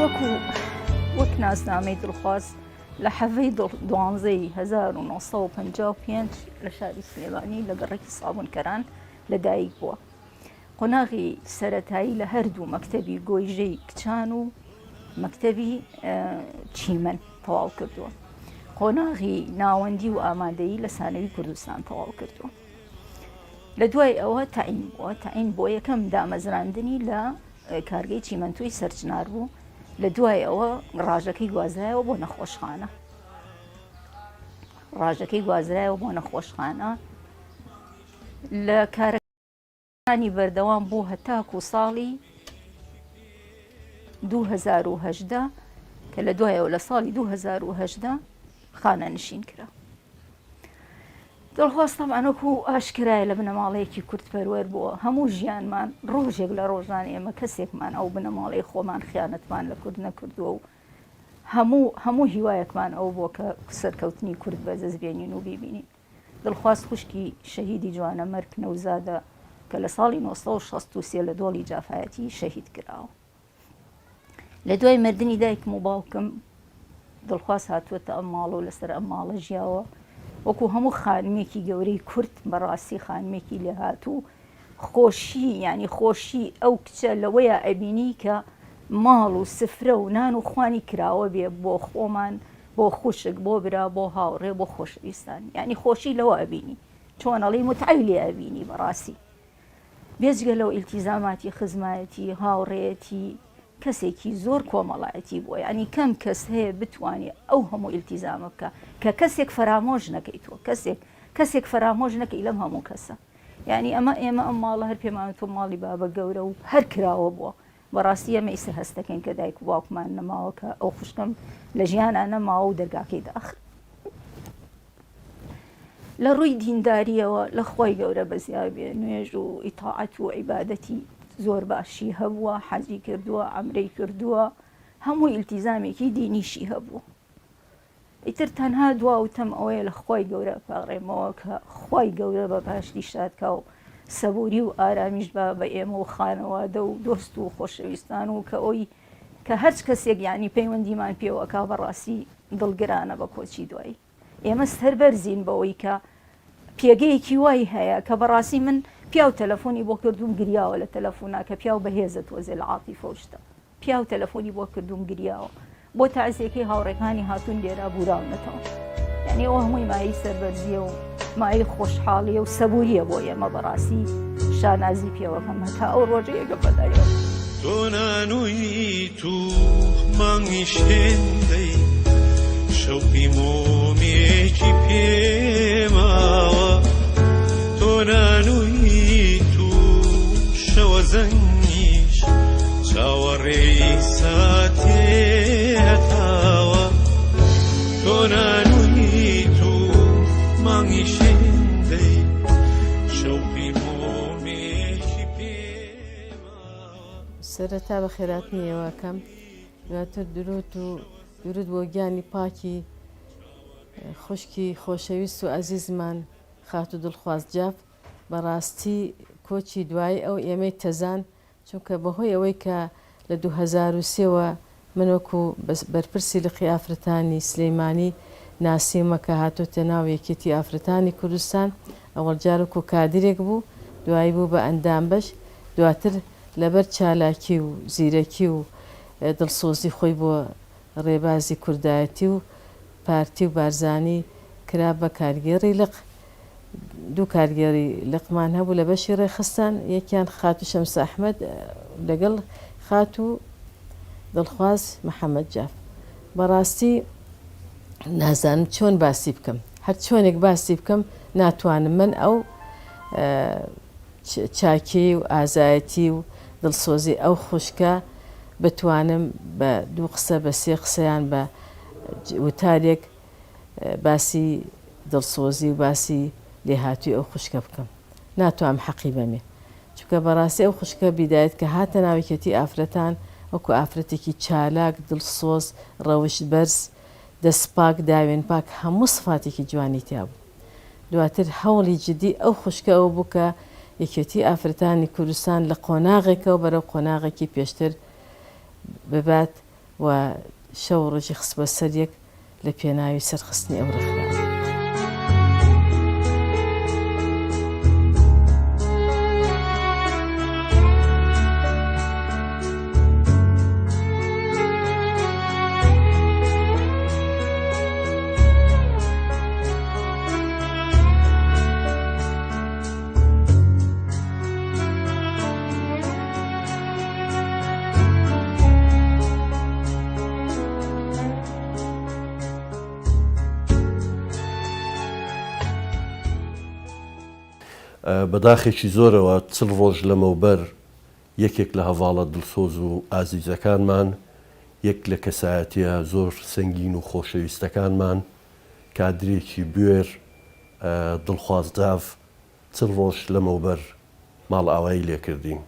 تاکو وەک ناسنامەی دڵخواست لە حەڤەی 1955 لە شاری سلێمانی لە گەڕێکی سابوونکەران لەدایک بووە. قۆناغی سەرەتایی لە هەردوو مەکتەبی گۆیژەی کچان و مەکتەبی چیمەن تەواو کردووە. قۆناغی ناوەندی و ئامادەیی لە سانەوی کوردستان تەواو کردووە. لە دوای ئەوە تەعین بۆ یەکەم دامەزراندنی لە کارگەی چیمەنتۆی سەرچنار بوو. لە دوای ئەوە ڕاژەکەی گوازرایەوە بۆ نەخۆشخانە. لە کارەکانی بەردەوام بوو هەتاکو ساڵی 2018 کە لە دوایەوە لە ساڵی 2018 خانە نشین کرا. دڵخواستم ئەنەکو ئاشکرایە لە بنەماڵەیەکی کورتپەروەر بووە. هەموو ژیانمان ڕۆژێک لە ڕۆژان ئێمە کەسێکمان ئەو بنەماڵەی خۆمان خیانەتمان لە کورد نەکردووە و هەموو هیوایەکمان ئەو بۆ کە سەرکەوتنی کورد بەدەستبێنین و بیبینین. دڵخواست خوشکی شەهیدی جوانە مەرگ نەوزادە کە لە ساڵی 1963 لە دۆڵی جافایەتی شەهید کراوە. لە دوای مردنی دایکم و باوکم دڵخواست هاتووەتە ئەم ماڵە و لەسەر ئەم ماڵە ژیاوە وەکو هەموو خانمێکی گەورەی کورد بەڕاستی خانمێکی لێ هاتوو. خۆشی ئەو کچە لەوەیە ئەبینی کە ماڵ و سفرە و نان و خوانی کراوە بێ بۆ خۆمان، بۆ خوشک، بۆ برا، بۆ هاوڕێ، بۆ خۆشەویستان. خۆشی لەوە ئەبینی چۆن ئەڵێ متعەوی لێ ئەبینی بەڕاستی. بێجگە لەو ئیلتیزاماتی خزمایەتی هاوڕێیەتی کەسێکی زۆر کۆمەڵایەتی بووە. کەم کەس هەیە بتوانێت ئەو هەموو ئیلتیزامە بکە کە کەسێک فەرامۆژ نەکەیتەوە، کەسێک فەرامۆژ نەکەی لەم هەموو کەسە. ئێمە ئەم ماڵە هەر پێمان تۆ ماڵی بابە گەورە و هەر کراوە بووە. بەڕاستی ئەمە ئیسە هەستەکەین کە دایک و باوکمان نەماوە کە ئەو خوشکم لە ژیانە نەماوە و دەرگاکەی داخ. لە ڕووی دینداریەوە لە خۆی گەورە بەزیابێ نوێژ و ئیتاعەت و عیبادەتی زۆر باشی هەبووە، حەجی کردووە، عەمرەی کردووە، هەموو ئیلتیزامێکی دینیشی هەبوو. ئیتر تەنها دواوتەم ئەوەیە لە خۆی گەورە پاڕێمەوە کە خۆی گەورە بە پاشتی شادکە و سەبووری و ئارامیش بە ئێمە و خانەوادە و دۆست و خۆشەویستان و کە ئەوی کە هەرچ کەسێک پەیوەندیمان پێوەکە بەڕاستی دڵگرانە بە کۆچی دوایی. ئێمە سەربەرزین بەوەی کە پێگەیەکی وای هەیە کە بەڕاستی من پیاو تەلەفۆنی بۆ کردوم گریاوە لە تەلەفۆنا کە پیاو بەهێزت وەزێ لە عاتیفە و شتە. پیاو تەلەفۆنی بۆ کردوم گریاوە بۆ تازیەکەی هاوڕێکانی هاتوون لێرە بوراونەتەوە. ئەوە هەمووی مای سەربەرزیە و مای خۆشحاڵیە و سەبووریە بۆ ئێمە بەڕاستی شانازی پێوەکەم هەتا ئەو ڕۆژەیەکە بەدایەوە. تۆ نانووی تو مانگی شێندەی شەوقی مۆمێکی پێماوە، تۆ نانووی تو شەوە زەنگیش چاوەڕێی ساتێ هەتاوە، تۆ نانووی تو مانگی شێندەی شەوقی مۆمێکی پێماوە. سەرەتا بە خێراتنیەوەکەم دواتر درود بۆ گیانی پاکی خوشکی خۆشەویست و ئەزیزمان خات و دڵخواست جاف. بەڕاستی کۆچی دوای ئەو ئێمەی تەزان چونکە بەهۆی ئەوەی کە لە 2003ەوە من وەکو بەرپرسی لقی ئافرەتانی سلەیمانی ناسیمەکە هاتۆتە ناو یەکێتی ئافرەتانی کوردستان. ئەوەڵ جارێک کادرێک بوو، دوایی بوو بە ئەندام بەش، دواتر لەبەر چالاکی و زیرەکی و دڵسۆزی خۆی بۆ ڕێبازی کوردایەتی و پارتی و بارزانی کرا بە کارگێڕی لق. دوو کارگێڕی لقمان هەبوو لە بەشی ڕێخستان، یەکیان خات و شەمس ئەحمەد لەگەڵ خات و دڵخواز محەممەد جاف. بەڕاستی نازانم چۆن باسی بکەم، هەر چۆنێک باسی بکەم ناتوانم من ئەو چاکی و ئازایەتی و دڵسۆزی ئەو خوشکە بتوانم بە دوو قسە بە سێ قسەیان بە وتارێک باسی دڵسۆزی و باسی لێهاتووی ئەو خوشکە بکەم. ناتوانم حەقی بەمێ چونکە بەڕاستی ئەو خوشکە بیدایەت کە هاتە ناویکەتی ئافرەتان وەکو ئافرەتێکی چالاک، دڵسۆز، ڕەوشت بەرز، دەستپاک، داوێن پاک، هەموو سفاتێکی جوانی تیا بوو. دواتر هەوڵی جدی ئەو خوشکە ئەو بوو کە یەکێتی ئافرەتانی کوردستان لە قۆناغێکەوە بەرەو قۆناغێکی پێشتر ببات و شەو ڕۆژی خست بە سەریەک لە پێناوی سەرخستنی ئەو ڕێکخراوە. بەداخێکی زۆرەوە چل ڕۆژ لەمەوبەر یەکێک لە هەواڵە دڵسۆز و ئازیزەکانمان، یەک لە کەسایەتیە زۆر سەنگین و خۆشەویستەکانمان کادرێکی بوێر دڵخوازداو چل ڕۆژ لەمەوبەر ماڵ ئاوایی لێکردین.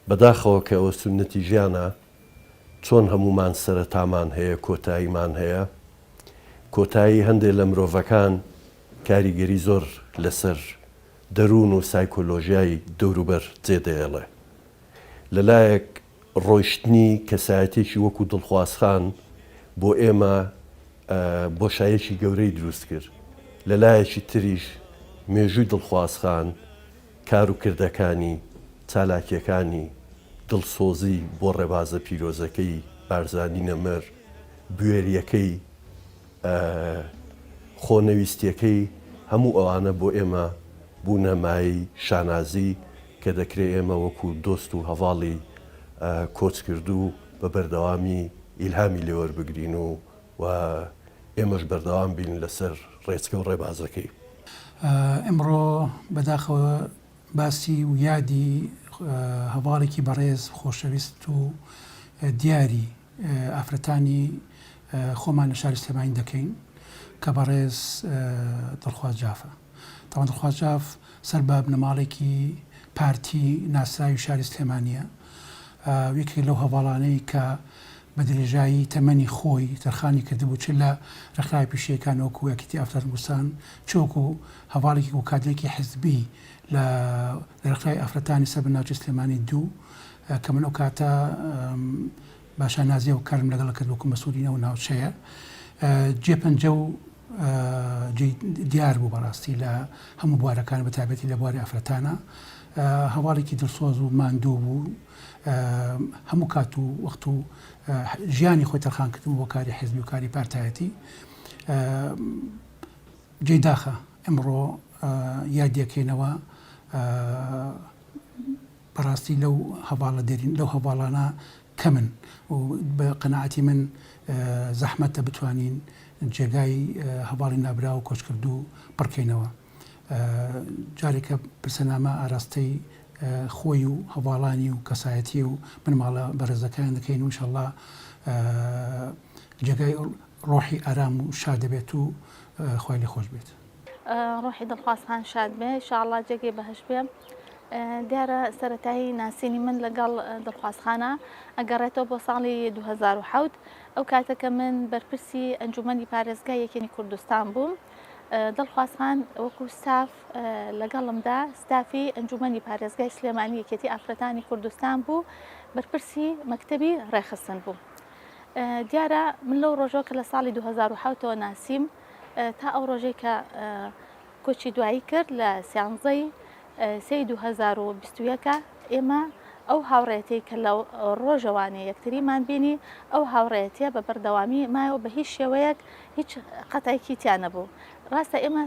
بەداخەوە کە ئەوە سونەتی ژیانە، چۆن هەمومان سەرەتامان هەیە کۆتاییمان هەیە. کۆتایی هەندێک لە مرۆڤەکان کاریگەری زۆر لەسەر دەروون و سایکۆلۆژیای دەوروبەر جێدەێڵێ. لەلایەک ڕۆیشتنی کەسایەتێکی وەکو دڵخوازخان بۆ ئێمە بۆشایەکی گەورەی دروست کرد. لەلایەکی تریش مێژووی دڵخوازخان کار و کردەکانی چالاکیەکانی دڵسۆزی بۆ ڕێبازە پیرۆزەکەی بارزانی نەمەر، بوێریەکەی، خۆنەویستیەکەی، هەموو ئەوانە بۆ ئێمە بوونە مای شانازی کە دەکرێت ئێمە وەکو دۆست و هەواڵی کۆچ کردو بە بەردەوامی ئیلهامی لێوەربگرین و ئێمەش بەردەوام بین لەسەر ڕێچکە و ڕێبازەکەی. ئەمڕۆ بەداخەوە باسی و یادی هەواڵێکی بەڕێز خۆشەویست و دیاری ئافرەتانی خۆمان لە شاری سلێمانی دەکەین کە بەڕێز دڵخواز جافە. تاوان دڵخواز جاف سەربە بنەماڵێکی پارتی ناسراوی شاری سلێمانیە، یەکێک لەو هەواڵانەی کە بە درێژایی تەمەنی خۆی تەرخانی کردبوو چ لە ڕێکخراوی پیشەکان وەکو یەکێتی ئافراد کوردستان، چۆکو هەواڵێکی و کادرێکی حزبی لە ڕێکخراوی ئافرەتانی سەر بەناوچەی سلێمانی دوو کە من ئەو کاتە باشانازیە و کارم لەگەڵ کرد وەکو مەسئولینەوە ناوچەیە. جێپەنجە و دیار بوو بەڕاستی لە هەموو بوارەکان بە تایبەتی لە بواری ئافرەتانە. هەواڵێکی دڵسۆز و ماندوو بوو، هەموو کات و وەخت و ژیانی خۆی تەرخان کردن بۆ کاری حزبی و کاری پارتایەتی. جێداخە ئەمڕۆ یادیەکەینەوە بەڕاستی لەو هەواڵە دێرین لەو هەواڵانە کەمن و بە قەناعەتی من زەحمەتە بتوانین جێگای هەواڵی نابرا و کۆچکردو پڕکەینەوە. جارێکە پرسەنامە ئاراستەی خۆی و هەواڵانی و کەسایەتی و بنماڵە بەڕێزەکان دەکەین و ئینشەڵڵا جێگای ڕۆحی ئارام و شاد دەبێت و خۆی لێ خۆش بێت. ڕۆحی دڵخوازخان شاد بێ، ئینشەڵڵا جێگەی بەهەش بێ. دیارە سەرەتایی ناسینی من لەگەڵ دڵخوازخانە ئەگەڕێتەوە بۆ ساڵی 2007 ئەو کاتەکە من بەرپرسی ئەنجومەنی پارێزگای یەکێنی کوردستان بووم. دڵخوازخان وەکو ستاف لەگەڵمدا ستافی ئەنجومەنی پارێزگای سلێمانی یەکێتی ئافرەتانی کوردستان بوو، بەرپرسی مەکتەبی ڕێخستن بوو. دیارە من لەو ڕۆژەوە کە لە ساڵی 2007ەوە ناسیم تا ئەو ڕۆژەی کە کۆچی دوایی کرد لە سیانزەی 2021 ئێمە ئەو هاوڕێتی کە لە ڕۆژەوانەیە یەکتریمان بینی ئەو هاوڕێتیە بە بەردەوامی مایەوە بە هیچ شێوەیەک هیچ قەتایکی تیان نەبوو. ڕاستە ئێمە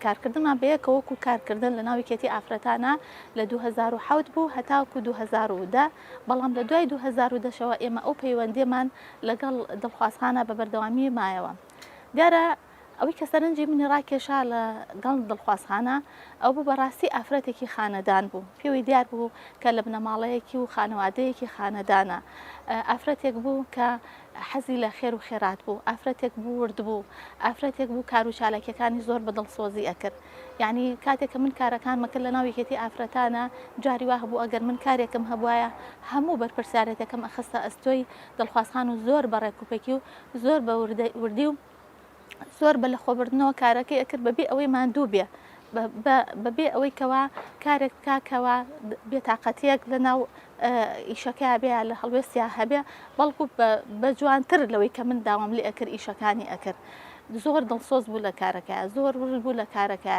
کارکردنمان بەیەکە وەکو کارکردن لە ناوی کێتی ئافرەتانە لە 2007 بوو هەتاوکو 2010، بەڵام لە دوای 2010شەوە ئێمە ئەو پەیوەندیمان لەگەڵ دڵخوازخانە بە بەردەوامی مایەوە. دیارە ئەوەی کە سەرنجی منی ڕاکێشا لەگەڵ دڵخوازخانە ئەو بوو بەڕاستی ئافرەتێکی خانەدان بوو، پێوی دیار بوو کە لە بنەماڵەیەکی و خانەوادەیەکی خانەدانە، ئافرەتێک بوو کە حەزی لە خێر و خێرات بوو، ئافرەتێک بوو ورد بوو، ئافرەتێک بوو کار و چالاکیەکانی زۆر بە دڵسۆزی ئەکرد. یعنی کاتێک کە من کارەکانمە کرد لە ناوی یەکێتی ئافرەتانە جاری وا هەبوو ئەگەر من کارێکم هەبوایە هەموو بەرپرسیارەتەکەم ئەخستە ئەستۆی دڵخوازخان و زۆر بە ڕێکوپێکی و زۆر بە وردی و زۆر بە لە خۆبردنەوە کارەکەی ئەکرد بەبێ ئەوەی ماندوو بێ بەبێ ئەوەی کەوا کارێک کاکەوە بێتاقەتیەک لەناو ئیشەکە بێ لە هەڵوێستیا هەبێ بەڵکو بە جوانتر لەوەی کە من داوام لێ ئەکرد ئیشەکانی ئەکرد زۆر دڵسۆز بوو لە کارەکە زۆر ورد بوو لە کارەکە.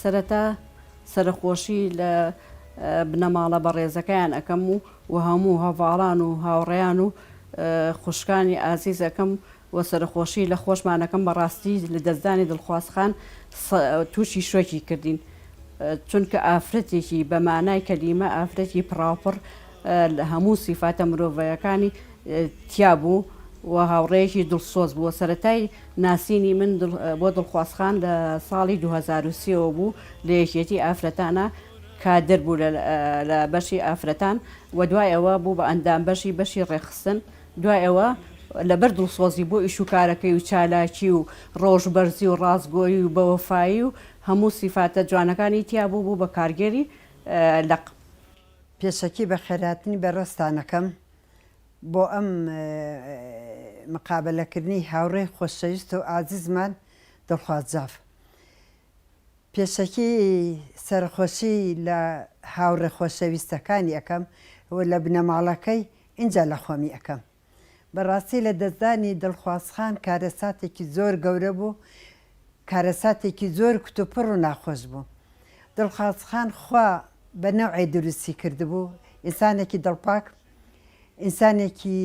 سەرەتا سەرخۆشی لە بنەماڵە بەڕێزەکەیان ئەەکەم و هەموو هەڤاڵان و هاوڕێیان و خوشکانی ئازیز ئەەکەم و سەرخۆشی لە خۆشمانەکەم بەڕاستی لە دەستدانی دڵخوازخان تووشی شوێکی کردین چونکە ئافرەتێکی بەمانای کەلیمە ئافرەتی پراپڕ لە هەموو سیفاتە مرۆڤەیەکانی تیا بوو و هاوڕێیەکی دڵسۆز بووە. سەرەتای ناسینی من بۆ دڵخوازخان لە ساڵی 2023 بوو لە یەکێتی ئافرەتانە کادر بوو لە بەشی ئافرەتان و دوای ئەوە بوو بە ئەندام بەشی ڕێخستن. دوای ئەوە لەبەر دڵسۆزی بۆ ئیش و کارەکەی و چالاکی و ڕۆژبەرزی و ڕازگۆیی و بەوەفایی و هەموو سیفاتە جوانەکانی تیا بوو بە کارگەری لەق. پێشەکی بە خێراتنی بەڕێستانەکەم بۆ ئەم مقابلەکردنی هاوڕێی خۆشەویست و ئازیزمان دڵخوازجاف. پێشەکی سەرخۆشی لە هاوڕێ خۆشەویستەکانی ئەەکەم و لە بنەماڵەکەی اینجا لە خۆمی ئەەکەم. بەڕاستی لە دەستدانی دڵخوازخان کارەساتێکی زۆر گەورە بوو، کارەساتێکی زۆر کتوپڕ و ناخۆش بوو. دڵخوازخان خوا بە نەوعی دروستی کردبوو، ئینسانێکی دڵپاک، ئینسانێکی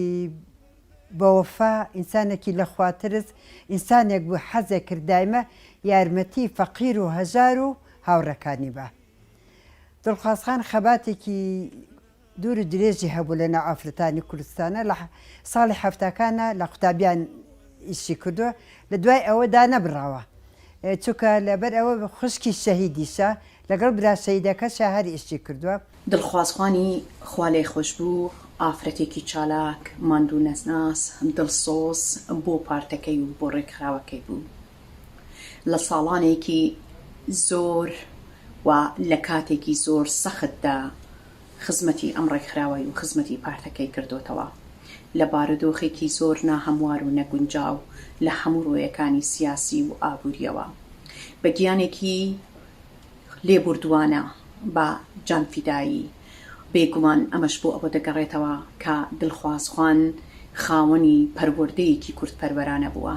بەوەفا، ئینسانێکی لە خواترس، ئینسانێک بوو حەزێک کردایمە یارمەتی فەقیر و هەژار و هاوڕەکانی بە. دڵخوازخان خەباتێکی دوور و درێژی هەبوو لە ناو ئافرەتانی کوردستانە لە ساڵی هەفتەکانە لە قوتابیان ئیشی کردووە، لە دوای ئەوە دانەبراوە چونکە لەبەر ئەوە خوشکی شەهیدیشە لەگەڵ برا شەهیدەکەشە هەر ئیشی کردووە. دڵخوازخوانی خوا لێی خۆش بوو، ئافرەتێکی چالاک، ماندوو نەسناس، دڵسۆز بۆ پارتەکەی و بۆ ڕێکخراوەکەی بوو. لە ساڵانێکی زۆر و لە کاتێکی زۆر سەختدا خزمەتی ئەم ڕێکخراوەی و خزمەتی پارتەکەی کردوتەوە لە بارودۆخێکی زۆر ناهەموار و نەگونجاو لە هەموو ڕۆیەکانی سیاسی و ئابوووریەوە بە گیانێکی لێبوردوانە بە جانفیدایی. بێگومان ئەمەش بۆ ئەوە دەگەڕێتەوە کە دڵخوازخوان خاوەنی پەروەردەیەکی کورتپەروەرانە بووە،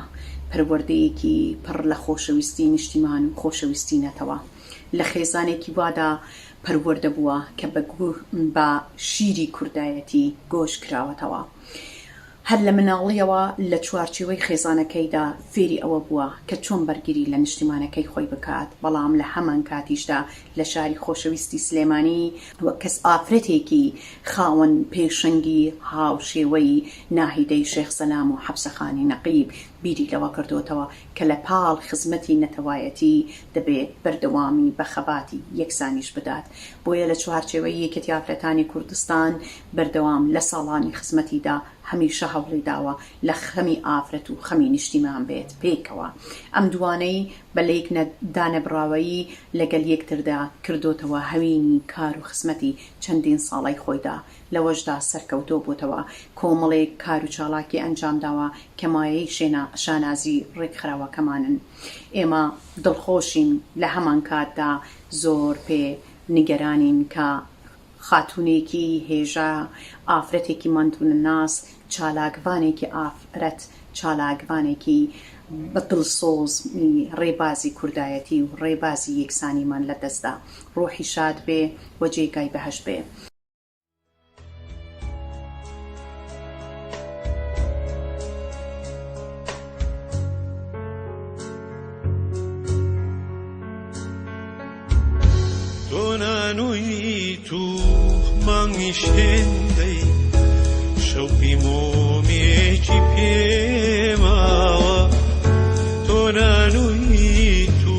پەروەردەیەکی پڕ لە خۆشەویستی نیشتیمان و خۆشەویستی نەتەوە، لە خێزانێکی وادا پەروەردە بووە کە بە شیری کوردایەتی گۆش کراوەتەوە. هەر لە مناڵیەوە لە چوارچێوەی خێزانەکەیدا فێری ئەوە بووە کە چۆن بەرگری لە نیشتیمانەکەی خۆی بکات، بەڵام لە هەمان کاتیشدا لە شاری خۆشەویستی سلێمانی وە کەس ئافرەتێکی خاوەن پێشەنگی هاوشێوەی ناهیدەی شێخ سەلام و حەبسەخانی نەقیب بیری لەوە کردوتەوە کە لە پاڵ خزمەتی نەتەوایەتی دەبێت بەردەوامی بە خەباتی یەکسانیش بدات. بۆیە لە چوارچێوەی یەکێتی ئافرەتانی کوردستان بەردەوام لە ساڵانی خزمەتیدا هەمیشە هەوڵی داوە لە خەمی ئافرەت و خەمی نیشتیمان بێت پێکەوە. ئەم دوانەی بە لەیک دانەبراوەیی لەگەل یەکتردا کردوتەوە هەوینی کار و خزمەتی چەندین ساڵی خۆیدا. لەوەشدا سەرکەوتۆ بووتەوە کۆمەڵێک کار و چالاکی ئەنجام داوە کە مایەی شانازی ڕێکخراوەکەمانن. ئێمە دڵخۆشین لە هەمان کاتدا زۆر پێ نیگەرانین کە خاتونێکی هێژە ئافرەتێکی ماندوونە ناس چالاکوانێکی ئافرەت چالاکوانێکی بە دڵسۆز ڕێبازی کوردایەتی و ڕێبازی یەکسانیمان لەدەستدا ڕۆحی شاد بێ و جێگای بەهەشت بێ. تۆنانووی تو مانگی شێندەی شەوقی مۆمێکی پێماوە تۆنانووی تو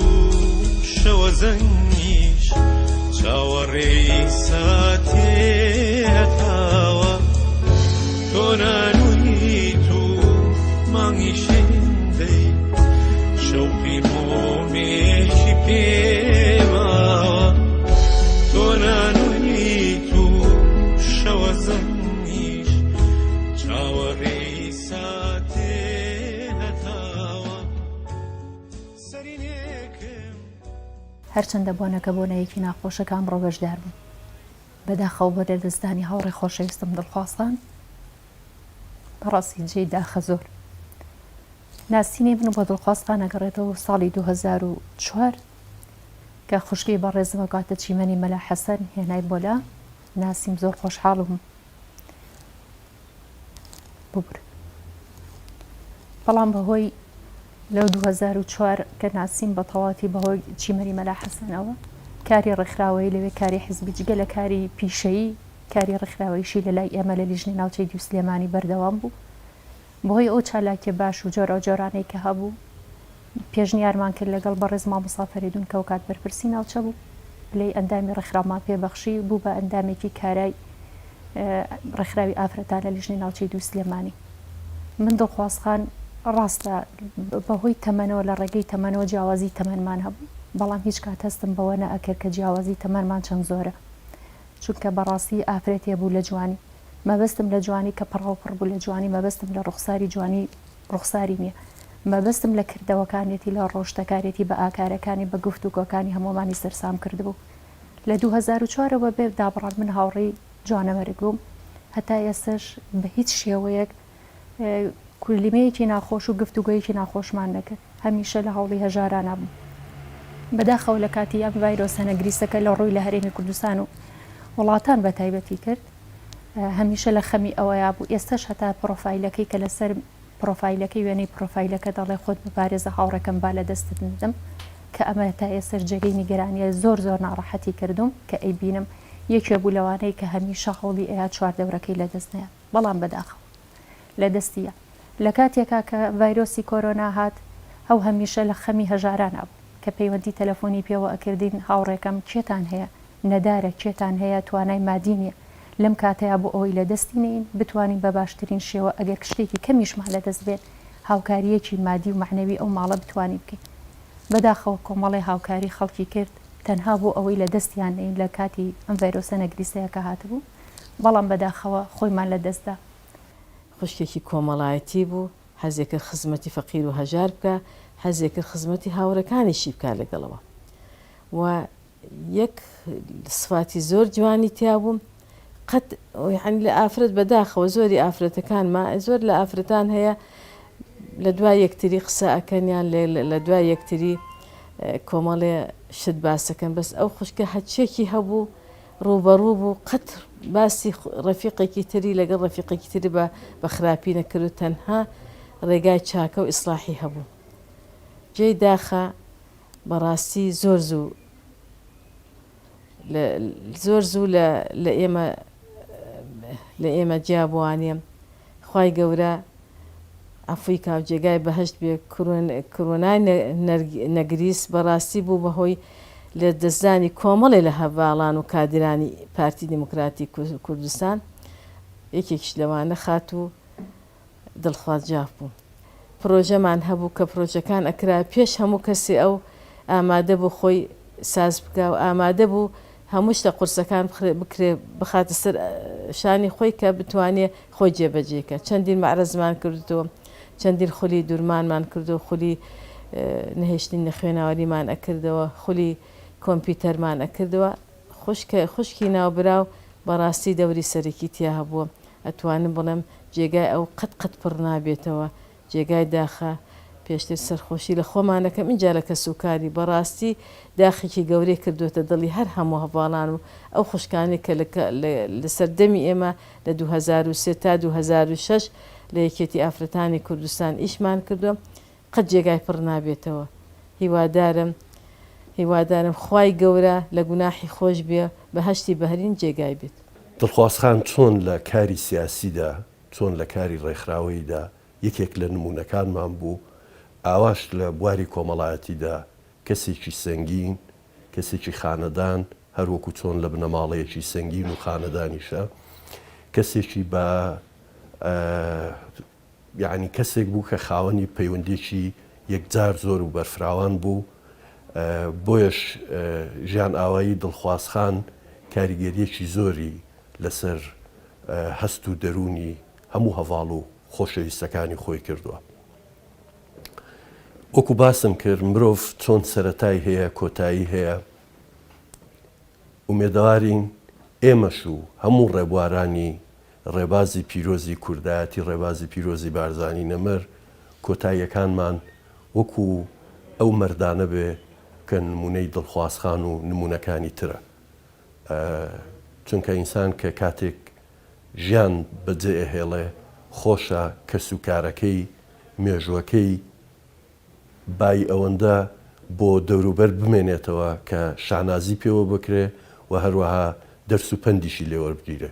شەوە زەنگیش چاوەڕێی ساتێ هەتاوە تۆنانووی تو مانگی شێندەی شەوقی مۆمێکی پێماوە تۆنانووی تو شەوە زەنگیش چاوەڕێی ساتێ هەتاوە سەرینێکم هەرچەندە بۆنەکە بۆنەیەکی ناخۆشەکە ئەمڕۆ بەشدار بوو بەداخەو بۆ لەدەستدانی هاوڕێی خۆشەویستم دڵخوازان بەڕاستی جێی داخە زۆر ناسینێ بن بۆ دڵخوازخان ئەگەڕێتەوە ساڵی 2004 کە خوشکی بەڕێزمە کاتە چیمەنی مەلا حەسەن هێنای بۆلا ناسیم زۆر خۆشحاڵم ببر بەڵام بەهۆی لەو 2004 کە ناسیم بە تەواتی بەهۆی چیمەنی مەلا حەسەنەوە کاری ڕێکخراوەی لەوێ کاری حزبی جگە لە کاری پیشەیی کاری ڕێکخراوەیشی لە لای ئێمە لە لیژنەی ناوچەی دیو سلێمانی بەردەوام بوو بەهۆی ئەو چالاکێ باش و جۆرە جۆرانەی کە هەبوو پێشنیارمان کرد لەگەڵ بەڕێز مامۆستا فەریدون کە کات بەرپرسی ناوچە بوو لەی ئەندامی ڕێکخراومان پێبەخشی بوو بە ئەندامێکی کارای ڕێکخراوی ئافرەتان لە لیژنەی ناوچەی دیو سلێمانی من دڵخوازخان ڕاستە بەهۆی تەمەنەوە لە ڕێگەی تەمەنەوە جیاوازی تەمەنمان هەبوو بەڵام هیچ کات هەستم بەوە نەئەکرد کە جیاوازی تەمەنمان چەند زۆرە چونکە بەڕاستی ئافرەتێ بوو لە جوانی مەبەستم لە جوانی کە پڕەوپڕ بوو لە جوانی مەبەستم لە ڕوخساری جوانی ڕوخساری نییە مەبەستم لە کردەوەکانێتی لە ڕۆژتەکارێتی بە ئاکارەکانی بە گفتوگۆکانی هەمومانی سەرسام کردبوو لە 2004ەوە بێ دابڕان من هاوڕێی جوانەمەرگ بووم هەتا ئێستش بە هیچ شێوەیەک کولیمەیەکی ناخۆش و گفتوگۆیەکی ناخۆشمان نەکرد هەمیشە لە هەوڵی هەژارانە بوو بەداخەو لە کاتی ئەم ڤایرۆسە نەگریسەکە لە ڕووی لە هەرێمی کوردستان و وڵاتان بە تایبەتی کرد هەمیشە لە خەمی ئەوەیە بوو ئێستش هەتا پرۆفایلەکەی کە لەسەر پرۆفایلەکەی وێنەی پرۆفایلەکە دەڵێ خۆت بپارێزە هاوڕێکم با لە دەستت ندەم کە ئەمە تا ئێستش جێگەی نیگەرانیە زۆر ناڕەحەتی کردوم کە ئەی بینم یەکێ بوو لەوانەیە کە هەمیشە هەوڵی ئەیە چواردەورەکەی لە دەست نەیە بەڵام بەداخەوە لە دەستیە لە کاتێکا کە ڤایرۆسی کۆرۆنا هات ئەو هەمیشە لە خەمی هەژارانە بوو کە پەیوەندی تەلەفۆنی پێوە ئەکردین هاوڕێکەم کێتان هەیە نەدارە کێتان هەیە توانای مادی نییە لەم کاتەیە بۆ ئەوەی لە دەستی نین بتوانین بە باشترین شێوە ئەگەر شتێکی کەمیشمان لە دەست بێت هاوکاریەکی مادی و معنەوی ئەو ماڵە بتوانین بکەین بەداخەوە کۆمەڵی هاوکاری خەڵکی کرد تەنها بۆ ئەوەی لە دەستیان نین لە کاتی ئەم ڤایرۆسە نەگریسەیە کە هاتبوو بەڵام بەداخەوە خۆیمان لە دەستدا خوشکێکی کۆمەڵایەتی بوو حەزێکە خزمەتی فەقیر و هەژار بکە حەزێکە خزمەتی هاوڕەکانیشی بکە لەگەڵەوە و یەک سفاتی زۆر جوانی تیا بووم قەت لە ئافرەت بەداخەوە زۆری ئافرەتەکانمان زۆر لە ئافرەتان هەیە لە دوای یەکتری قسە ئەکەنیان لە دوای یەکتری کۆمەڵێ شت باسەکەن بەس ئەو خوشکە هەچێکی هەبوو ڕوبەڕوو بوو قەت باسی ڕەفیقێکی تری لەگەڵ ڕەفیقێکی تری بە خراپی نەکرد تەنها ڕێگای چاکە و ئیسلاحی هەبوو جێی داخە بەڕاستی زۆر زوو لە ئێمە جیابوانێ خوای گەورە ئەفوی کاو جێگای بەهشت بێ کۆرۆنای نەگریس بەڕاستی بوو بەهۆی لە دەستدانی کۆمەڵێ لە هەڤاڵان و کادرانی پارتی دیموکراتی کوردستان یەکێکیش لەوانە خات و دڵخوازجاف بوو پرۆژەمان هەبوو کە پرۆژەکان ئەکرا پێش هەموو کەسێ ئەو ئامادە بوو خۆی ساز بکە و ئامادە بوو هەموو شتە قورسەکان بکرێ بخاتە سەر شانی خۆی کە بتوانێت خۆی جێبەجێکە چەندین معرەزمان کردەوە چەندین خولی دوورمانمان کردو خولی نهێشتنی خوێناوەریمان ئەکردەوە خولی کۆمپیوتەرمان ئەکردەوە خوشکی ناوبراو بەڕاستی دەوری سەرەکی تیا هەبووە ئەتوانم بڵێم جێگای ئەو قەت پڕ نابێتەوە جێگای داخە پێشتر سەرخۆشی لە خۆمانەکەم اینجا لە کەسوکاری بەڕاستی داخێکی گەورەی کردوتە دڵی هەر هەموو هەواڵان و ئەو خوشکانی کە لە سەردەمی ئێمە لە 2003 تا 2006 لە یەکێتی ئافرەتانی کوردستان ئیشمان کردووە قەت جێگای پڕ نابێتەوە هیوادارم خوای گەورە لە گوناحی خۆش بێ بە هەشتی بەهرین جێگای بێت. دڵخوازخان چۆن لە کاری سیاسیدا چۆن لە کاری ڕێکخراوەیدا یەکێک لە نمونونەکانمان بوو ئاواش لە بواری کۆمەڵایەتیدا کەسێکی سەنگین کەسێکی خانەدان هەروەکو چۆن لە بنەماڵەیەکی سەنگین و خانەدانیشە کەسێکی بە یعنی کەسێک بوو کە خاوەنی پەیوەندێکی یەکجار زۆر و بەرفراوان بوو بۆیش ژیان ئاوایی دڵخوازخان کاریگەریەکی زۆری لەسەر هەست و دەرونی هەموو هەواڵ و خۆشەویستەکانی خۆی کردووە. وەکو باسم کرد مرۆڤ چۆن سەرەتای هەیە کۆتایی هەیە ومێدەوارین ئێمەش و هەموو ڕێبوارانی ڕێبازی پیرۆزی کوردایەتی ڕێبازی پیرۆزی بارزانی نەمر کۆتاییەکانمان وەکو ئەو مەردانە بێ کە نمونەی دڵخوازخان و نمونونەکانی ترە چونکە ئینسان کە کاتێک ژیان بەجێ ئەهێڵێ خۆشە کەسوکارەکەی مێژوەکەی بای ئەوەندە بۆ دەوروبەر بمێنێتەوە کە شانازی پێوە بکرێ و هەروەها دەرس و پەندیشی لێوەربگیرێ.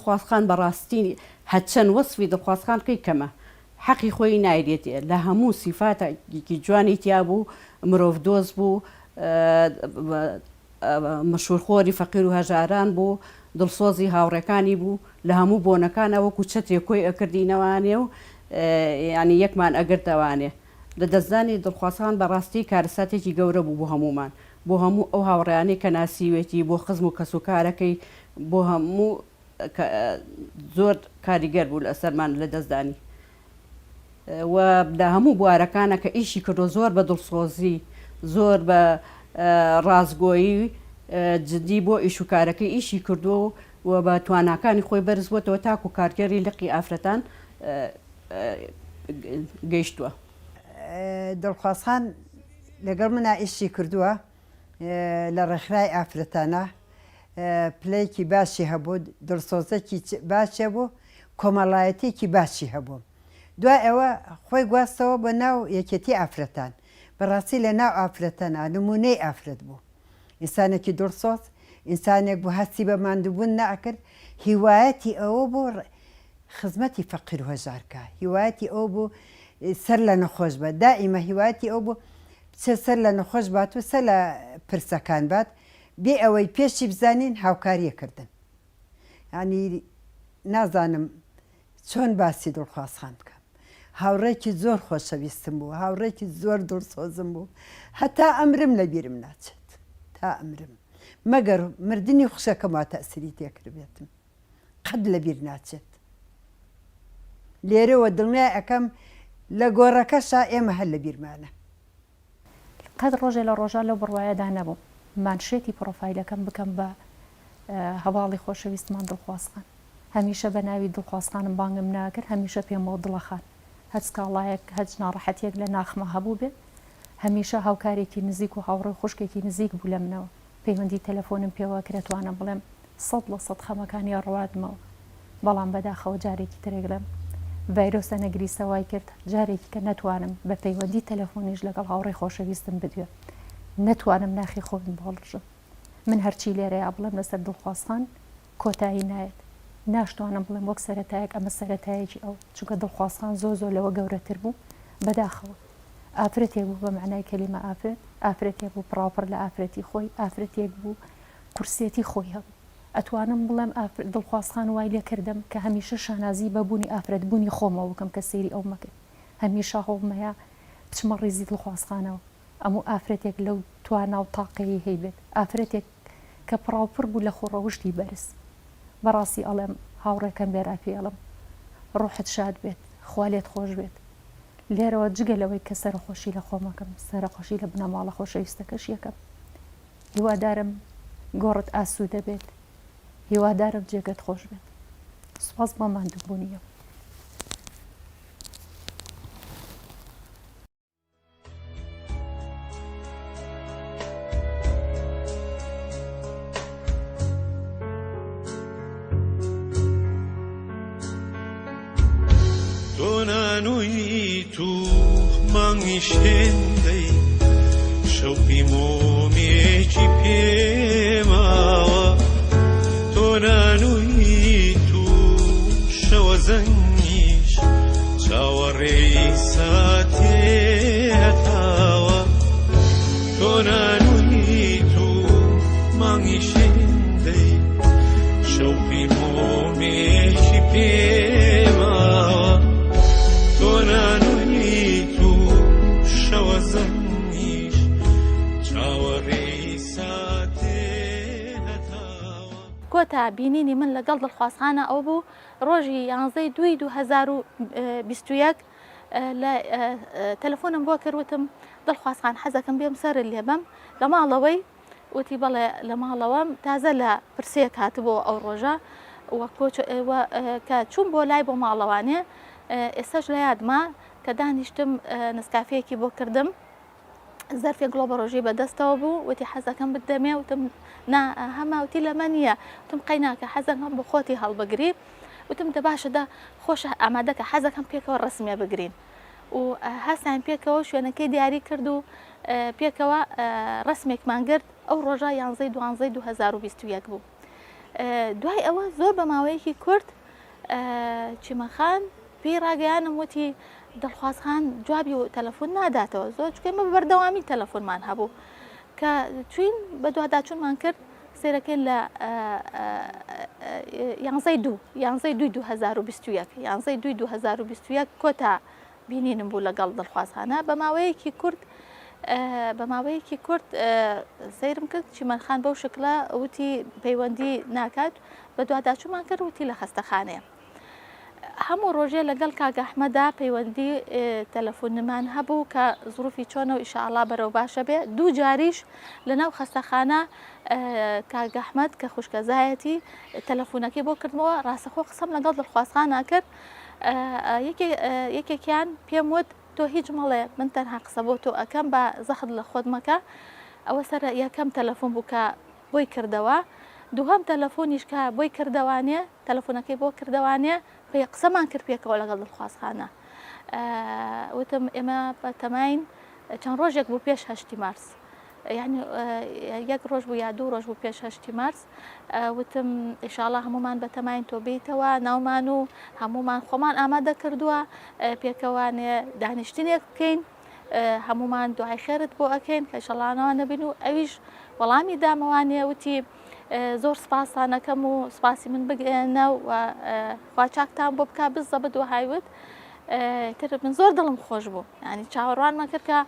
دڵخوازخان بەڕاستی هەچەند وەسفی دڵخوازخان کەی کەمە حەقی خۆی نایرێت لە هەموو سیفاتێکی جوانی تیا بوو مرۆڤ دۆست بوو مەشهورخۆری فەقیر و هەژاران بوو دڵسۆزی هاوڕێکانی بوو لە هەموو بۆنەکانە وەکو چەتێک کۆی ئەکردینەوانێ و ینی یەکمان ئەگرتەوانێ لە دەستدانی دڵخوازخان بەڕاستی کارەساتێکی گەورە بوو بۆ هەمومان بۆ هەموو ئەو هاوڕێیانەی کە ناسیوێتی بۆ خزم و کەسوکارەکەی بۆ هەموو زۆر کاریگەر بوو لە ئەسەرمان لە دەستدانی و لە هەموو بوارەکانە کە ئیشی کردو زۆر بە دڵسۆزی زۆر بە ڕازگۆیی جدی بۆ ئیش و کارەکەی ئیشی کردو و بە تواناکانی خۆی بەرز بووەوە تاکو کارگەری لقی ئافرەتان گەیشتووە. دڵخوازخان لەگەڵ منە ئیشی کردووە لە ڕێکخراوی ئافرەتانە پلەیەکی باشی هەبوو دڵسۆزێکی باشە بوو کۆمەڵایەتێکی باشی هەبوو دوای ئەوە خۆی گواستەوە بە ناو یەکێتی ئافرەتان بەڕاستی لە ناو ئافرەتەنە نمونەی ئافرەت بوو ئینسانێکی دڵسۆز ئینسانێک بوو هەستی بە ماندووبوون نەکرد هیوایەتی ئەوە بۆ خزمەتی فەقیر و هەژارکە هیوایەتی ئەو بوو سەر لە نەخۆش بە دائیمە هیوایەتی ئەو بوو چه سەر لە نەخۆش بات و سەر لە پرسەکان بات بێ ئەوەی پێشی بزانین هاوکاریەکردن ینی نازانم چۆن باسی دڵخوازخان بکەم هاوڕێکی زۆر خۆشەویستم بوو هاوڕێکی زۆر دڵسۆزم بوو هەتا ئەمرم لە بیرم ناچێت تا ئەمرم مەگەر مردنی خوشەکەم تەسیری تێکرد بێتم قەت لە بیر ناچێت لێرەوە دڵنیای ئەەکەم لە گۆڕەکەشا ئێمە هەر لە بیرمانە قەت ڕۆژێ لە ڕۆژان لەو بڕواایەدا نەبوو مانشێتی پرۆفایلەکەم بکەم بە هەواڵی خۆشەویستمان دڵخوازخان هەمیشە بە ناوی دڵخوازخانم بانگم ناکرد هەمیشە پێمەوە دڵەخان هەچ کاڵایەک هەچ ناڕەحەتێک لە ناخمە هەبوو بێت هەمیشە هاوکارێکی نزیک و هاوڕێی خوشکێکی نزیک بوو لە منەوە پەیوەندی تەلەفۆنم پێوە کرێتوانە بڵێم 100% خەمەکانی ڕوادمەوە بەڵام بەداخەوە جارێکی ترێگرم ڤایرۆسە نەگریسەوای کرد جارێکی کە نەتوانم بە پەیوەندی تەلەفۆنیش لەگەڵ هاوڕێی خۆشەویستم بدوێ نەتوانم ناخی خۆم بۆڵژم من هەرچی لێرەیە بڵێم لەسەر دڵخوازخان کۆتایی نایێت ناشتوانم بڵێم وەک سەرەتایەک ئەمە سەرەتایەکی ئەو چونکە دڵخوازخان زۆر لەوە گەورەتر بوو بەداخەوە ئافرەتێک بوو بە معنای کەلیمە ئافرەتێک بوو پراپڕ لە ئافرەتی خۆی ئافرەتێک بوو قورسێتی خۆی هەبوو ئەتوانم بڵێم دڵخوازخان وای لێ کردم کە هەمیشە شانازی بەبوونی ئافرەتبوونی خۆمەوە بکەم کە سەیری ئەو مەکرد هەمیشە هەوڵمەیە بچمە ڕێزی دڵخوازخانەوە ئەموو ئافرەتێک لەو توانا و تاقەیە هەیبێت ئافرەتێک کە پراوپڕ بوو لە خۆڕەوشتی بەرز بەڕاستی ئەڵێم هاوڕێکەم بێرا پێڵم ڕۆحت شاد بێت خوا لێت خۆش بێت لێرەوە جگەلەوەی کە سەرخۆشی لە خۆمەکەم سەرخۆشی لە بنەماڵە خۆشەویستەکەش یەکەم هیوادارم گۆڕت ئاسوودە بێت هیوادارم جێگەت خۆش بێت سوپاس بۆ ماندووبوونیە تۆنانووی تو مانگی شێندەی شەوقی مۆمێکی پێماوە تۆنانووی تو شەوە زەنگیش چاوەڕێی ساتێ هەتاوە تۆنانووی تو مانگی شێندەی شەوقی مۆمێکی پێماوە تۆنانووی تو شەوە زەنگیش چاوەڕێی ساتێ هەتاوە کۆتا بینینی من لەگەڵ دڵخوازخانە ئەو بوو ڕۆژی 11/2/2021 لە تەلەفۆنم بۆ کردوتم دڵخوازخان حەزەکەم بێم سەر لێبەم لە ماڵەوەی وتی بەڵێ لە ماڵەوەم تازە لە پرسەیەک هاتبوو ئەو ڕۆژە کە چوون بۆ لای بۆ ماڵەوانێ ئێستاش لە یادما کە دانیشتم نسکافەیەکی بۆ کردم زەرفێک گڵۆ بە ڕۆژەی بەدەستەوە بوو وتی حەزەکەم بدەمێ وتم هەماوتی لەمە نییە وتم قەیناکە حەزەکەم بۆ خۆتی هەڵبگری وتم دە باشەدا خۆشە ئامادەکە حەزەکەم پێکەوە ڕسمیە بگرین و هەستان پێکەوە شوێنەکەی دیاری کرد و پێکەوە ڕسمێکمان گرت ئەو ڕۆژە 11/12/2021 بوو دوای ئەوە زۆر بە ماوەیەکی کورت چیمەخان پێی ڕاگەیانم وتی دڵخوازخان جوابی و تەلەفۆن ناداتەوە زۆر چکەمە بەردەوامی تەلەفۆنمان هەبوو کە چوین بە دوواداچوونمان کرد سێرەکەین لە 11/2/2021 کۆتا بینینم بوو لەگەڵ دڵخوازخانە بە ماوەیەکی کورت سەیرم کرد چیمەخان بەو شکلە وتی پەیوەندی ناکات بە دوواداچوونمان کرد وتی لە خەستەخانەیە هەموو ڕۆژێ لەگەڵ کاگە ئەحمەدا پەیوەندی تەلەفۆنمان هەبوو کە زروفی چۆنە و ئیشاءالله بەرەو باشە بێ دوو جاریش لەناو خەستەخانە کاگە ئەحمەد کە خوشکەزایەتی تەلەفۆنەکەی بۆ کردمەوە ڕاستەخۆ قسەم لەگەڵ دڵخوازخانە کرد یەکێکیان پێم وت تۆ هیچ مەڵێ من تەنها قسە بۆ تۆ ئەەکەم بە زەخت لە خۆت مەکە ئەوە سەر یەکەم تەلەفۆن بوو کە بۆی کردەوە دووهەم تەلەفۆنیش کە بۆی کردوانێ تەلەفۆنەکەی بۆ کردوانێ پێ قسەمان کرد پێکەوە لەگەڵ دڵخوازخانە وتم ئێمە بە تەماین چەند ڕۆژێک بوو پێش 8 مارس یعنی یەک ڕۆژ بوو یا دوو ڕۆژ بوو پێش 8 مارس وتم ئیشاءالله هەمومان بە تەماین تۆ بیتەوە ناومان و هەمومان خۆمان ئامادە کردووە پێکەوانێ دانیشتنێک بکەین هەمومان دوعای خێرت بۆ ئەکەین کە ئیشاءالله نەبین و ئەویش وەڵامی دامەوانێ وتی زۆر سپاسانەکەم و سپاسی من بگەێنە و خوا چاکتان بۆ بکە بزە بە دووهایوت تر من زۆر دڵم خۆش بوو ینی چاوەڕوانمان کرد کە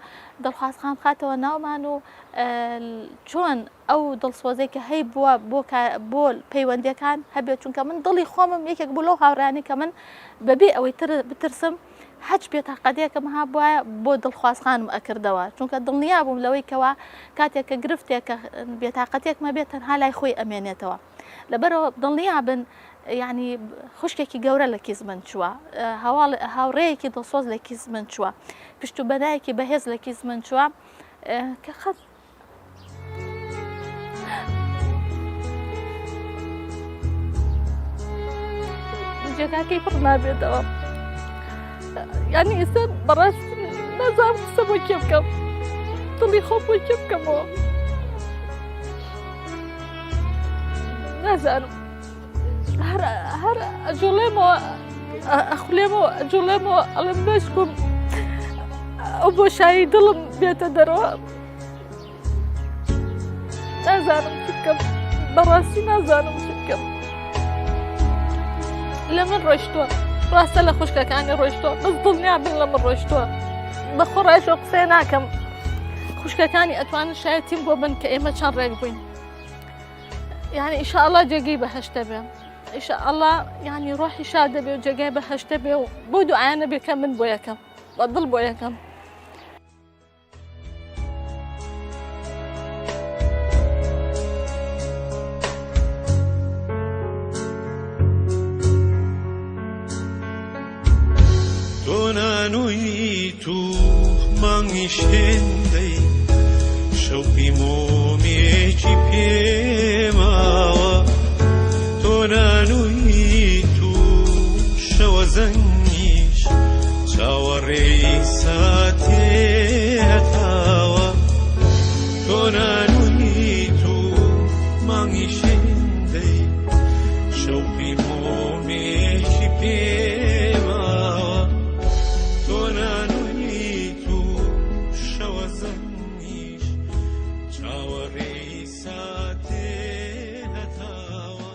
دڵخوازخان بخاتەوە ناومان و چۆن ئەو دڵسۆزەی کە هەی بووە بۆ پەیوەندیەکان هەبێت چونکە من دڵی خۆمم یەکێک بوو لەو هاوڕانی کە من بەبێ ئەوەی بترسم هەچ بێتاقەتێکم هابووە بۆ دڵخوازخانم ئەکردەوە چونکە دڵنیا بووم لەوەی کەوە کاتێک کە گرفتێکە بێتاقەتێکمە بێت تەنها لای خۆی ئەمێنێتەوە لەبەرەوە دڵنیا بن ینی خوشکێکی گەورە لە کیز من چووە هاوڕێیەکی دڵسۆز لە کیز من چووە پشت و بەنایەکی بەهێز لە کیز من چووە کە خەت جێگاکەی پڕ نابێتەوە یعنی ئێستا بەڕاست نازانم قسە بۆ کێ بکەم دڵی خۆم بۆ کێ بکەمەوە نازانم هەر ئەجوڵێمەوە ئەخولێمەوە ئەجوڵێمەوە ئەڵێم بەشکم ئەو بۆشایی دڵم بێتە دەرەوە نازانم چ بکەم بەڕاستی نازانم چ بکەم لە من ڕۆیشتووە ڕاستە لە خوشکەکانی ڕۆیشتووە بەس دڵنیا بن لە من ڕۆیشتووە بەخۆ ڕایشەوە قسەی ناکەم خوشکەکانی ئەتوانن شایەتیم بۆ بن کە ئێمە چەند ڕێک بووین یعنی ئیشاءالله جێگەی بەهەشتە بێ ئیشاءالله یعنی ڕۆحی شاد دەبێ و جێگەی بەهەشتە بێ و بۆ دوعایانە بێ کە من بۆ یەکەم بە دڵ بۆ یەکەم تۆ نانووی تو مانگی شێندەی شەوقی مۆمێکی پێماوە تۆ نانووی تو شەوە زەنگیش چاوەڕێی ساتێ هەتاوە تۆ نانووی تو مانگی شێندەی شەوقی مۆمێکی پێماوە تۆ نانووی تو شەوە زەنگیش چاوەڕێی ساتێ هەتاوە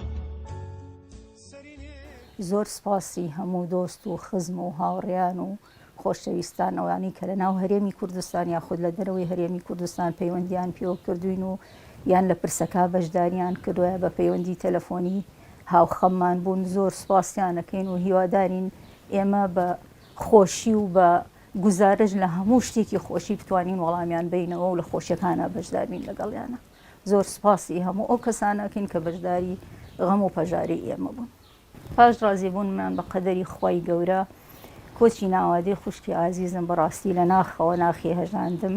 زۆر سپاسی هەموو دۆست و خزم و هاوڕێیان و خۆشەویستان ئەوانی کە لە ناو هەرێمی کوردستان یاخود لە دەرەوەی هەرێمی کوردستان پەیوەندیان پێوە کردوین و یان لە پرسەکە بەشداریان کردووە بە پەیوەندی تەلەفۆنی هاوخەممان بوون زۆر سپاسیانەکەین و هیوادارین ئێمە بە خۆشی و بە گزارش لە هەموو شتێکی خۆشی بتوانین وەڵامیان بینەوە و لە خۆشیەکانە بەشداربین لەگەڵیانە زۆر سپاسی هەموو ئەو کەسانەکەین کە بەشداری غەم و پەژاری ئێمە بوون پاش ڕازیبوونمان بە قەدەری خی گەورە کۆچی ناوادەی خوشکی ئازیزم بەڕاستی لە ناخەوە ناخی هەژاندم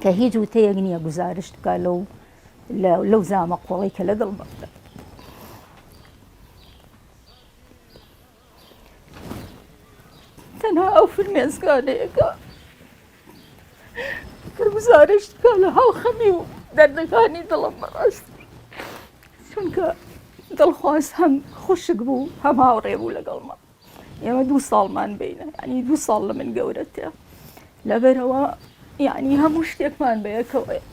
کە هیچ وتەیەک نییە گزارش بکە لەو زامە قۆڵی کە لەگەڵ بەکە تەنها ئەو فرمێزگانەیەکە کە گزارش بکە لە هاوخەمی و دەردەکانی دڵم بەڕاست چونکە دڵخواز هەم خوشک بوو هەم هاوڕێ بوو لەگەڵمە ئێمە 2 ساڵمان بینە ینی 2 ساڵ لە من گەورەتە لەبەرەوە یعنی هەموو شتێکمان بەیەکەوەیە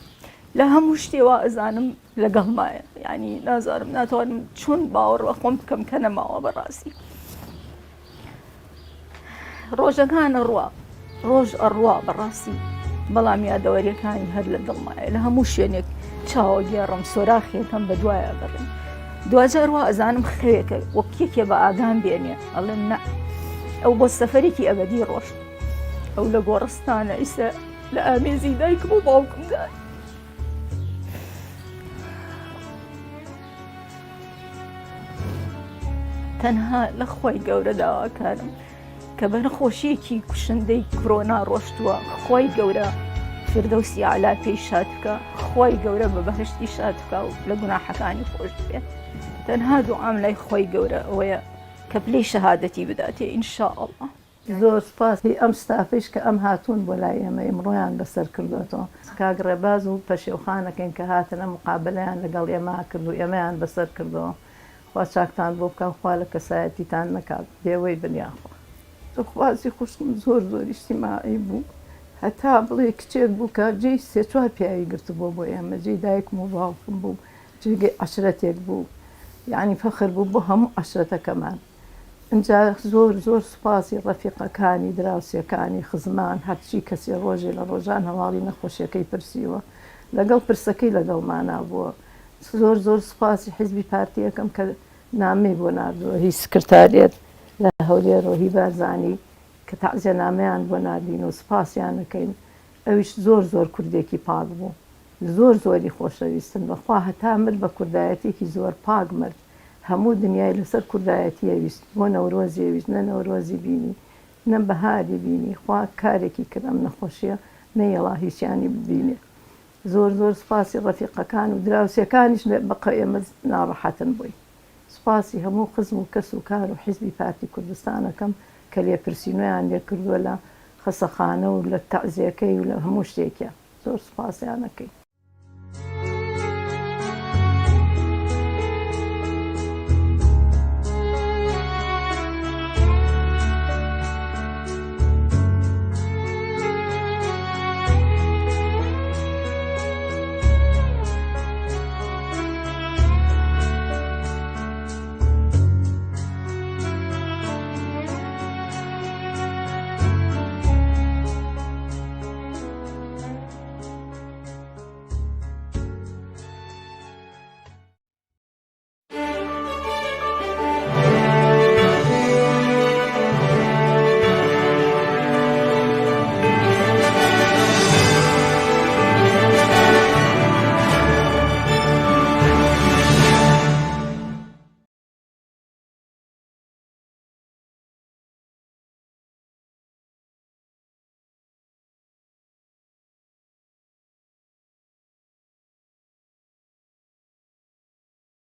لە هەموو شتێوە ئەزانم لەگەڵمایە ینی نازانم ناتوانم چۆن باوەڕ بە خۆم بکەم کە نەماوە بەڕاستی ڕۆژەکانە ڕوا ڕۆژ ئەڕوا بەڕاستی بەڵام یادەوەریەکانی هەر لە دڵمایە لە هەموو شوێنێک چاوە گێڕم سۆراخێکم بە دوایە بڕێن دوجار وا ئەزانم خەوێکە وەکیەکێ بە ئاگام بێنێ ئەڵێن نە ئەو بۆ سەفەرێکی ئەبەدی ڕۆشت ئەو لە گۆڕستانە ئیسە لە ئامێزی دایکم و باوکمدا تەنها لە خۆی گەورە داواکارم کە بە نەخۆشیەکی کوشندەی کۆرۆنا ڕۆشتووە خۆی گەورە فردەوسی عەلا پێی شاد بکە خۆی گەورە بە بەهشتی شاد بکە و لە گوناحەکانی خۆش بێت تەنها دوعام لای خۆی گەورە ئەوەیە کە پلەی شەهادەتی بداتێ ئینشاءڵڵا زۆر سپاسی ئەم ستافش کە ئەم هاتوون بۆ لای ئێمە ئیمڕۆیان بەسەر کردوێتەوە کاک ڕێباز و پەشێوخانەکەین کە هاتنە مقابلەیان لەگەڵ ئێمە کردو ئێمەیان بەسەر کردەوە خوا چاکتان بۆ بکەم خوا لە کەسایەتیتان نەکات بێوەی دنیاخوا دڵخوازی خوشکم زۆر زۆر ئیجتیماعی بوو هەتا بڵێ کچێک بوو کە جێی 3-4 پیاوی گرتبووە بۆ ئێمە جێی دایکم و باوکم بوو جێگەی عەشرەتێک بوو یعنی فەخر بوو بۆ هەموو عەشرەتەکەمان اینجا زۆر زۆر سوپاسی ڕەفیقەکانی دراوسەکانی خزمان هەرچی کەسی ڕۆژێ لە ڕۆژان هەواڵی نەخۆشیەکەی پرسیوە لەگەڵ پرسەکەی لەگەڵمانە بووە زۆر زۆر سوپاسی حیزبی پارتیەکەم کە نامەی بۆ ناردووە هیچ سکرتارێت لە هەولێرەوە هی بارزانی کە تەعزیە نامەیان بۆ ناردین و سوپاسیانەکەین ئەویش زۆر زۆر کوردێکی پاک بوو زۆر زۆری خۆشەویستن بەخوا هەتا مرد بە کوردایەتێکی زۆر پاک مرد هەموو دنیای لەسەر کوردایەتی ئەویست بۆ نەورۆزی ئەویست نە نەورۆزی بینی نە بەهاری بینی خوا کارێکی کردم نەخۆشیە نەیەڵا هیچیانی ببینێ زۆر زۆر سپاسی ڕەفیقەکان و دراوسەکانیش بەقە ئێمە ناڕەحەتن بووی سوپاسی هەموو خزم و کەس و کار و حیزبی پارتی کوردستانەکەم کە لێپرسینۆیان لێ کردووە لە خەسەخانە و لە تەعزیەکەی و لە هەموو شتێکە زۆر سوپاسیانەکەی.